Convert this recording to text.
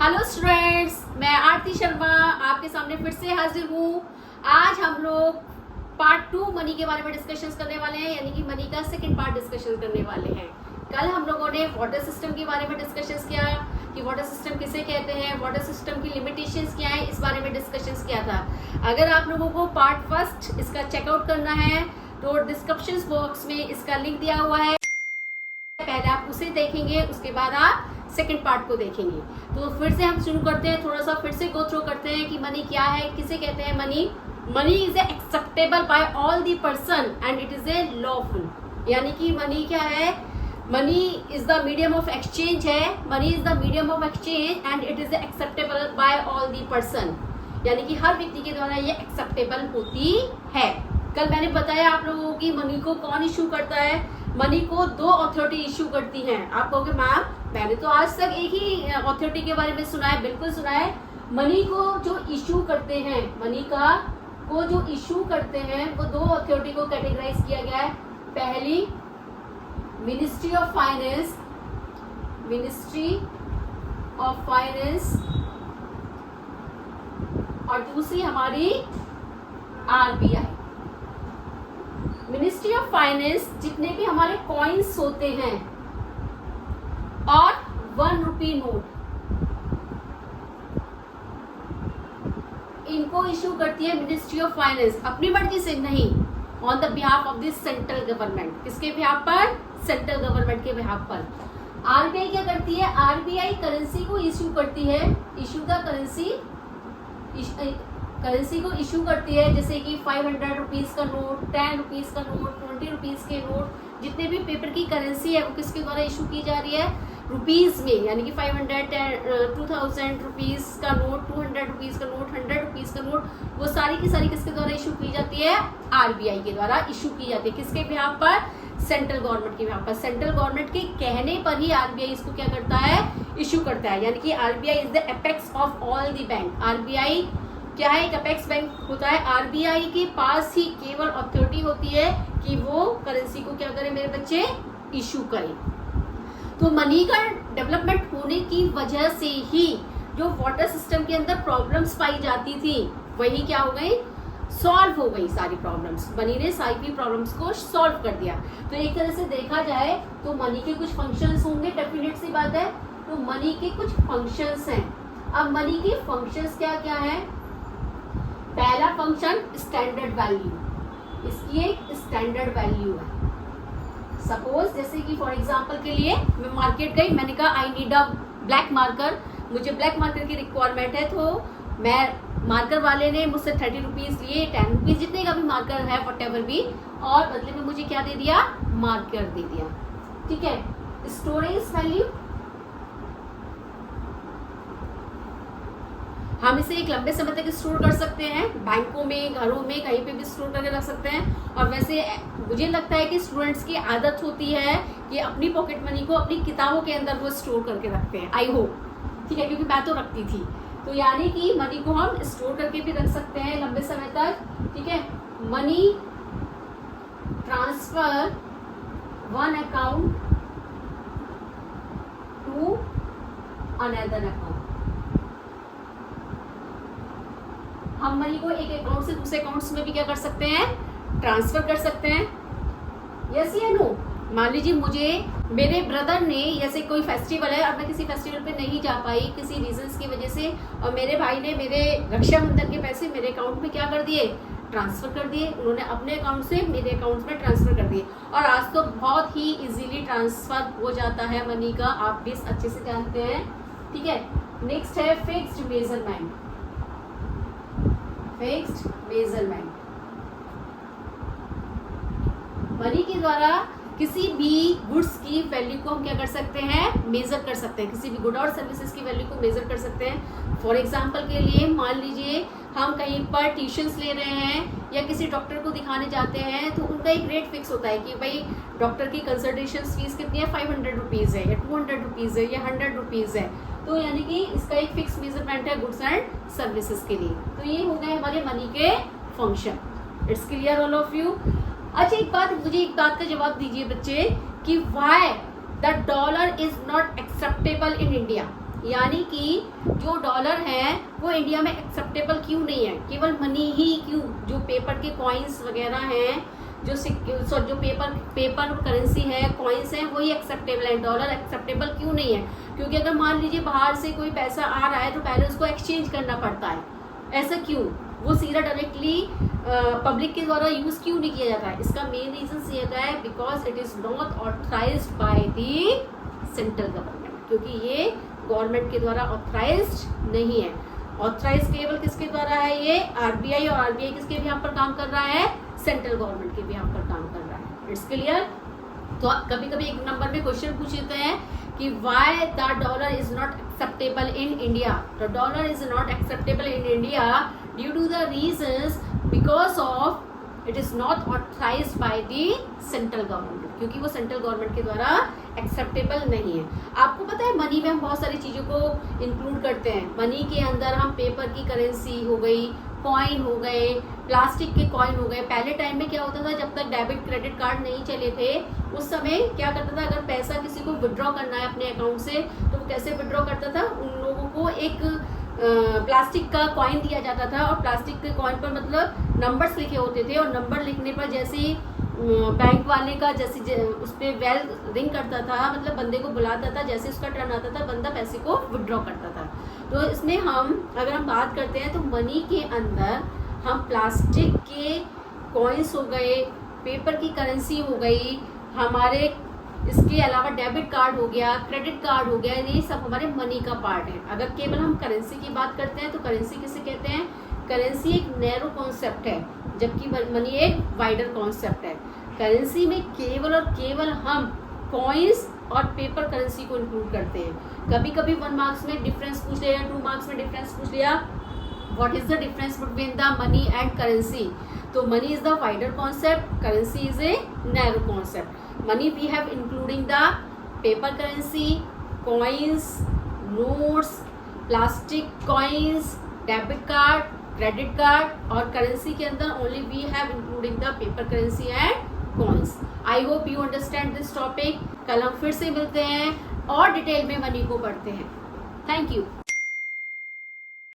Hello students, मैं आरती शर्मा आपके सामने फिर से हाजिर हूँ। आज हम लोग पार्ट 2 मनी के बारे में डिस्कशन करने वाले हैं, यानी कि मनी का सेकंड पार्ट डिस्कशन करने वाले हैं। कल हम लोगों ने वाटर सिस्टम के बारे में डिस्कशन किया कि वाटर सिस्टम किसे कहते हैं, वाटर सिस्टम की लिमिटेशंस क्या है, इस बारे में डिस्कशन किया था। अगर आप लोगों को पार्ट फर्स्ट इसका चेकआउट करना है तो डिस्क्रिप्शन बॉक्स में इसका लिंक दिया हुआ है, पहले आप उसे देखेंगे, उसके बाद आप सेकंड पार्ट को देखेंगे। तो फिर से हम शुरू करते हैं, थोड़ा सा फिर से गो थ्रू करते हैं कि मनी क्या है, किसे कहते हैं money. Money is acceptable by all the person and it is a lawful, यानी कि मनी क्या है, money is the medium of exchange है, money is the medium of exchange and it is acceptable by all the person, यानी कि हर व्यक्ति के द्वारा ये एक्सेप्टेबल होती है। कल मैंने बताया आप लोगों की मनी को कौन इशू करता है। मनी को 2 अथॉरिटी इशू करती हैं। आप कहोगे मैम मैंने तो आज तक एक ही अथॉरिटी के बारे में सुना है। बिल्कुल सुना है। मनी को जो इशू करते हैं, मनी का को जो इशू करते हैं वो 2 अथॉरिटी को कैटेगराइज किया गया है। पहली ministry of finance, ministry of finance, और दूसरी हमारी आरबीआई। मिनिस्ट्री ऑफ फाइनेंस जितने भी हमारे कॉइन्स होते हैं और 1 रुपी नोट, इनको इशू करती है मिनिस्ट्री ऑफ फाइनेंस, अपनी मर्जी से नहीं, on the behalf of the central government. किसके बिहाफ पर? सेंट्रल गवर्नमेंट के बिहाफ पर। आरबीआई क्या करती है? आरबीआई करेंसी को इशू करती है, इशू द करेंसी को इशू करती है, जैसे कि 500 रुपीज का नोट, 10 रुपीज का नोट, 20 रुपीज के नोट, जितने भी पेपर की करेंसी है वो किसके द्वारा इशू की जा रही है? रुपीज में, यानी कि 500, 2000 रुपीज का नोट, 200 रुपीज का नोट, 100 रुपीज का नोट, वो सारी की सारी किसके द्वारा इशू की जाती है? आरबीआई के द्वारा इशू की जाती है। किसके बिहाफ पर? सेंट्रल गवर्नमेंट के बिहाफ पर। सेंट्रल गवर्नमेंट के कहने पर ही आरबीआई इसको क्या करता है? इशू करता है, यानी कि RBI is the apex of all the bank. RBI क्या है? एक अपेक्स बैंक होता है। आरबीआई के पास ही केवल अथॉरिटी होती है कि वो करेंसी को क्या करे मेरे बच्चे? इशू करे। तो मनी का डेवलपमेंट होने की वजह से ही जो वाटर सिस्टम के अंदर प्रॉब्लम्स पाई जाती थी वही क्या हो गई? सॉल्व हो गई सारी प्रॉब्लम्स। मनी ने सारी प्रॉब्लम्स को सॉल्व कर दिया। तो एक तरह से देखा जाए तो मनी के कुछ फंक्शंस होंगे, डेफिनेट सी बात है। तो मनी के कुछ फंक्शंस हैं। अब मनी के फंक्शंस क्या क्या है? पहला फंक्शन स्टैंडर्ड वैल्यू, इसकी एक स्टैंडर्ड वैल्यू है। सपोज जैसे कि फॉर एग्जांपल के लिए मैं मार्केट गई, मैंने कहा I need a black marker, मुझे ब्लैक मार्कर की रिक्वायरमेंट है। तो मैं मार्कर वाले ने मुझसे 30 रुपीज लिए, 10 रुपीज, जितने का भी मार्कर है वट एवर भी, और बदले में मुझे क्या दे दिया? मार्कर दे दिया। ठीक है। स्टोरेज वैल्यू, हम इसे एक लंबे समय तक स्टोर कर सकते हैं, बैंकों में, घरों में, कहीं पे भी स्टोर करके रख सकते हैं। और वैसे मुझे लगता है कि स्टूडेंट्स की आदत होती है कि अपनी पॉकेट मनी को अपनी किताबों के अंदर वो स्टोर करके रखते हैं, आई होप। ठीक है, क्योंकि मैं तो रखती थी। तो यानी कि मनी को हम स्टोर करके भी रख सकते हैं लंबे समय तक। ठीक है। Money transfer one account to another account, हम मनी को एक अकाउंट से दूसरे अकाउंट्स में भी क्या कर सकते हैं? ट्रांसफर कर सकते हैं। यस या नो? मान लीजिए मुझे मेरे ब्रदर ने, जैसे कोई फेस्टिवल है और मैं किसी फेस्टिवल पे नहीं जा पाई किसी रीजंस की वजह से, और मेरे भाई ने मेरे रक्षाबंधन के पैसे मेरे अकाउंट में क्या कर दिए? ट्रांसफर कर दिए। उन्होंने अपने अकाउंट से मेरे अकाउंट में ट्रांसफर कर दिए। और आज तो बहुत ही इजीली ट्रांसफर हो जाता है मनी का, आप भी अच्छे से जानते हैं। ठीक है। नेक्स्ट है fixed measurement. Fixed measurement, money के द्वारा किसी भी गुड्स की वैल्यू को हम क्या कर सकते हैं? मेजर कर सकते हैं। किसी भी गुड और सर्विसेज की वैल्यू को मेजर कर सकते हैं। फॉर एग्जांपल के लिए मान लीजिए हम कहीं पर ट्यूशंस ले रहे हैं या किसी डॉक्टर को दिखाने जाते हैं, तो उनका एक रेट फिक्स होता है कि भाई डॉक्टर की कंसल्टेशन फीस कितनी है? 500 रुपीज़ है, या 200 रुपीज़ है, या 100 रुपीज़ है। तो यानी कि इसका एक फिक्स मेजरमेंट है गुड्स एंड सर्विसेज के लिए। तो ये हो गए हमारे मनी के function. It's clear all of you? अच्छा, मुझे एक बात का जवाब दीजिए बच्चे कि why the dollar is not acceptable in India. यानी कि जो डॉलर है वो इंडिया में एक्सेप्टेबल क्यों नहीं है, केवल मनी ही क्यों, जो पेपर के कॉइन्स वगैरह हैं, जो पेपर करेंसी है, कॉइन्स हैं, वही एक्सेप्टेबल है, डॉलर एक्सेप्टेबल क्यों नहीं है? क्योंकि अगर मान लीजिए बाहर से कोई पैसा आ रहा है तो पहले उसको एक्सचेंज करना पड़ता है, ऐसा क्यों? वो सीधा डायरेक्टली पब्लिक के द्वारा यूज क्यों नहीं किया जाता है? इसका मेन रीजन ये है because it is not authorized by the central government, क्योंकि ये गवर्नमेंट के द्वारा ऑथराइज्ड नहीं है। ऑथराइज केवल किसके द्वारा है? ये आरबीआई, और आरबीआई किसके भी यहाँ पर काम कर रहा है? सेंट्रल गवर्नमेंट के भी यहाँ पर काम कर रहा है। It's clear? तो कभी कभी एक नंबर में क्वेश्चन पूछ लेते हैं कि why the dollar is not acceptable in India. The dollar is not acceptable in India due to the reasons because of it is not authorized by the central government, क्योंकि वो central government के द्वारा acceptable नहीं है। आपको पता है money में हम बहुत सारी चीज़ों को इंक्लूड करते हैं। मनी के अंदर हम पेपर की करेंसी हो गई, कॉइन हो गए, प्लास्टिक के कॉइन हो गए। पहले टाइम में क्या होता था, जब तक डेबिट क्रेडिट कार्ड नहीं चले थे उस समय क्या करता था, अगर पैसा किसी को विड्रॉ करना है अपने अकाउंट से तो वो कैसे विड्रॉ करता था? उन लोगों को एक प्लास्टिक का कॉइन दिया जाता था, और प्लास्टिक के कॉइन पर मतलब नंबर्स लिखे होते थे, और नंबर लिखने पर जैसे ही बैंक वाले का जैसे उस पर बेल रिंग करता था, मतलब बंदे को बुलाता था, जैसे उसका टर्न आता था बंदा पैसे को विड्रॉ करता था। तो इसमें अगर हम बात करते हैं तो मनी के अंदर हम प्लास्टिक के कॉइन्स हो गए, पेपर की करेंसी हो गई, हमारे इसके अलावा डेबिट कार्ड हो गया, क्रेडिट कार्ड हो गया, ये सब हमारे मनी का पार्ट है। अगर केवल हम करेंसी की बात करते हैं तो करेंसी किसे कहते हैं? करेंसी एक नैरो कॉन्सेप्ट है, जबकि मनी एक वाइडर कॉन्सेप्ट है। करेंसी में केवल और केवल हम कॉइन्स और पेपर करेंसी को इंक्लूड करते हैं। कभी कभी 1 मार्क्स में डिफरेंस पूछ लिया, 2 मार्क्स में डिफरेंस पूछ लिया, what is the difference between the money and currency? तो money is the wider concept, currency is a narrow concept. Money we have including the paper currency, coins, notes, plastic coins, debit card, credit card, और currency के अंदर only we have including the paper currency and coins. I hope you understand this topic. कल हम फिर से मिलते हैं और डिटेल में मनी को पढ़ते हैं। Thank you.